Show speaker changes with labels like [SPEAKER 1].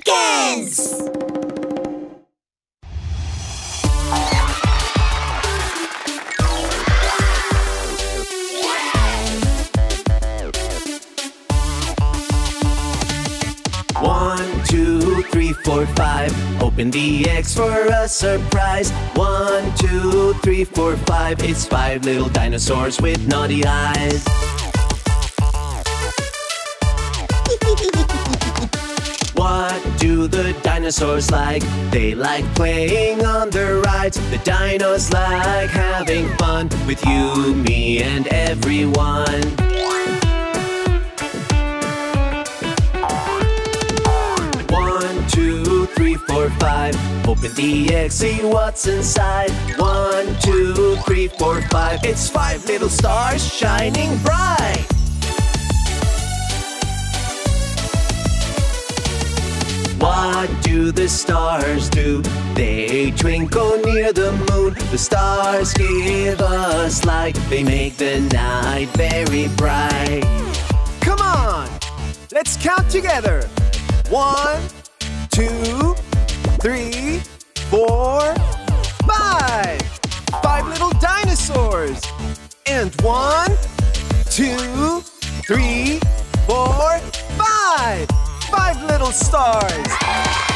[SPEAKER 1] Jumblikans!
[SPEAKER 2] 1, 2, 3, 4, 5. Open the eggs for a surprise. 1, 2, 3, 4, 5. It's 5 little dinosaurs with naughty eyes. What do the dinosaurs like? They like playing on the rides. The dinos like having fun with you, me, and everyone. 1, 2, 3, 4, 5. Open the egg, see what's inside. 1, 2, 3, 4, 5. It's 5 little stars shining bright. What do the stars do? They twinkle near the moon. The stars give us light. They make the night very bright.
[SPEAKER 3] Come on! Let's count together. 1, 2, 3, 4, 5. 5 little dinosaurs. And 1, 2, 3, 4, 5. 5 little stars.